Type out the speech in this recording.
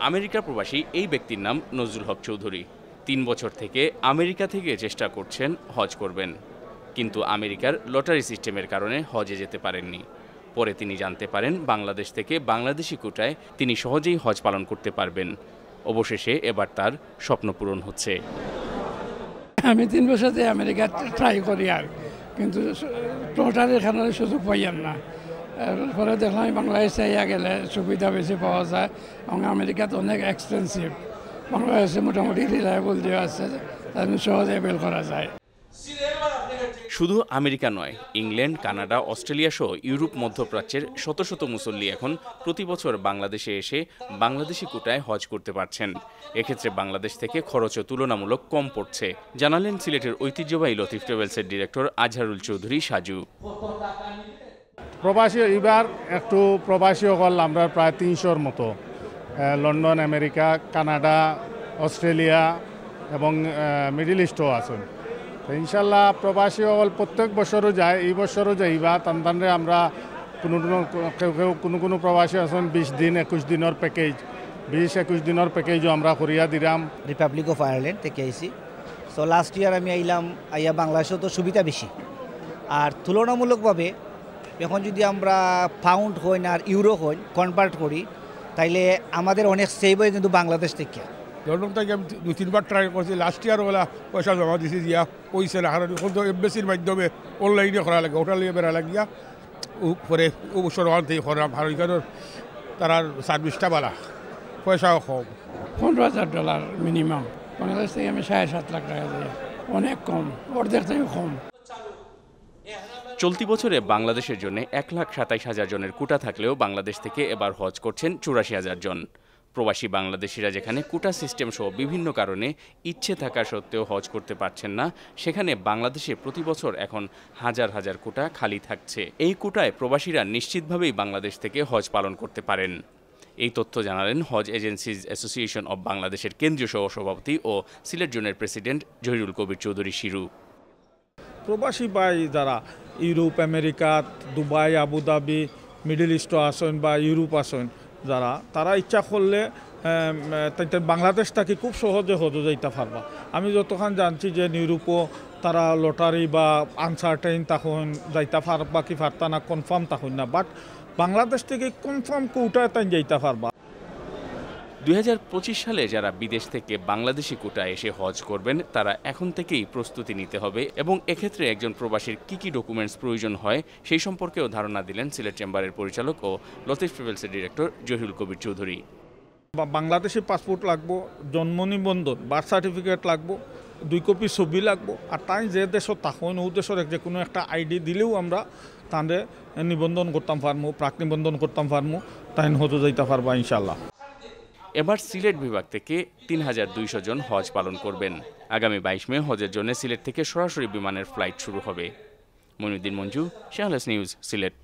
America প্রবাসী এই ব্যক্তির নাম নজরুল হক চৌধুরী। ৩ বছর থেকে আমেরিকা থেকে চেষ্টা করছেন হজ করবেন, কিন্তু আমেরিকার লটারি সিস্টেমের কারণে হজে যেতে পারেননি। পরে তিনি জানতে পারেন বাংলাদেশ থেকে বাংলাদেশি কোটায় তিনি সহজেই হজ পালন করতে পারবেন। অবশেষে এবার তার স্বপ্ন পূরণ হচ্ছে। আমি ৩ বছর থেকে আমেরিকা ট্রাই করি, আর কিন্তু লটারির কারণে সুযোগ পাইয়াম না। পরে দেখলাম বাংলাদেশে গেলে সুবিধা বেশি পাওয়া যায়, এবং আমেরিকাতে অনেক এক্সপেন্সিভ। বাংলাদেশে মোটামুটি রিলায়েবল যে আছে তার সহজে বের করা যায়। শুধু আমেরিকা নয়, ইংল্যান্ড, কানাডা, অস্ট্রেলিয়া সহ ইউরোপ মধ্যপ্রাচ্যের শত শত মুসল্লি এখন প্রতি বছর বাংলাদেশে এসে বাংলাদেশি কোটায় হজ করতে পারছেন। এক্ষেত্রে বাংলাদেশ থেকে খরচও তুলনামূলক কম পড়ছে, জানালেন সিলেটের ঐতিহ্যবাহী লতিফ ট্রাভেলসের ডিরেক্টর আজহারুল চৌধুরী সাজু। প্রবাসী এবার একটু প্রবাসী হল আমরা প্রায় ৩০০-র মতো, লন্ডন, আমেরিকা, কানাডা, অস্ট্রেলিয়া এবং মিডল ইস্টও আছেন। ইনশাল্লাহ প্রবাসী হল প্রত্যেক বছরও যায়, এই বছরও যাইবা তানরে আমরা কোনো প্রবাসী আছেন ২০ দিন ২১ দিনের প্যাকেজ, ২০-২১ দিনের প্যাকেজও আমরা করিয়া দিলাম। রিপাবলিক অফ আয়ারল্যান্ড থেকে আইসি। সো লাস্ট ইয়ার আমি আইয়া বাংলাদেশেও তো সুবিধা বেশি, আর তুলনামূলকভাবে এখন যদি আমরা পাউন্ড হই না আর ইউরো হই কনভার্ট করি, তাইলে আমাদের অনেক সেভ হয় কিন্তু বাংলাদেশ থেকে। লন্ডন থেকে আমি ২-৩বার ট্রাই করছি, লাস্ট ইয়ার ওলা পয়সা জমা দিছি দিয়া পয়সা না, কারণ এখন তো এমবেসির মাধ্যমে অনলাইনে করা লাগে, ওটা লিয়ে বেড়া লাগিয়া পরে অবসর ওখান থেকে করা ভারতীয় তার সার্ভিসটা বালা, পয়সাও কম। $১৫,০০০ মিনিমাম। বাংলাদেশ থেকে আমি ৭.৫ লাখ টাকা দিই, অনেক কম, অর্ধেক থেকে কম। চলতি বছরে বাংলাদেশের জন্য ১,২৭,০০০ জনের কোটা থাকলেও বাংলাদেশ থেকে এবার হজ করছেন ৮৪,০০০ জন। প্রবাসী বাংলাদেশিরা যেখানে কোটা সিস্টেম সহ বিভিন্ন কারণে ইচ্ছে থাকা সত্ত্বেও হজ করতে পারছেন না, সেখানে বাংলাদেশে প্রতি বছর এখন হাজার হাজার কোটা খালি থাকছে। এই কোটায় প্রবাসীরা নিশ্চিতভাবেই বাংলাদেশ থেকে হজ পালন করতে পারেন। এই তথ্য জানালেন হজ এজেন্সিজ অ্যাসোসিয়েশন অব বাংলাদেশের কেন্দ্রীয় সহসভাপতি ও সিলেট জোনের প্রেসিডেন্ট জহিরুল কবির চৌধুরী শিরু। প্রবাসী ভাই যারা Europe, America, Dubai, Abu Dhabi, middle east আসেন বা ইউরোপ আসেন যারা, তারা ইচ্ছা করলে বাংলাদেশ থেকে খুব সহজে হজে যাইতে পারবা। আমি যতক্ষণ জানছি যে ইউরোপও তারা লটারি বা আনসার্টেইন তখন যাইতে পারবা কি পারতা না, কনফার্ম তখন না, বাট বাংলাদেশ থেকে কনফার্ম কোটায় তাই যাইতে পারবা। ২০২৫ সালে যারা বিদেশ থেকে বাংলাদেশি কোটায় এসে হজ করবেন তারা এখন থেকেই প্রস্তুতি নিতে হবে, এবং এক্ষেত্রে একজন প্রবাসীর কী ডকুমেন্টস প্রয়োজন হয় সেই সম্পর্কেও ধারণা দিলেন সিলেট চেম্বারের পরিচালক ও লতিফ ট্রাভেলসের ডিরেক্টর জহিরুল কবির চৌধুরী। বাংলাদেশি পাসপোর্ট লাগবো, জন্ম নিবন্ধন, বার্থ সার্টিফিকেট লাগবো, 2 কপি ছবি লাগবো, আর তাই যে দেশত তখন ও দেশের যে কোনো একটা আইডি দিলেও আমরা তাদের নিবন্ধন করতাম পারবো, প্রাক নিবন্ধন করতাম পারবো, তাই হজে যাইতে পারবা ইনশাল্লাহ। এবার সিলেট বিভাগ থেকে ৩,২০০ জন হজ পালন করবেন। আগামী ২২ মে হজের জন্য সিলেট থেকে সরাসরি বিমানের ফ্লাইট শুরু হবে। মইনুদ্দিন মঞ্জু, শাহলেস নিউজ, সিলেট।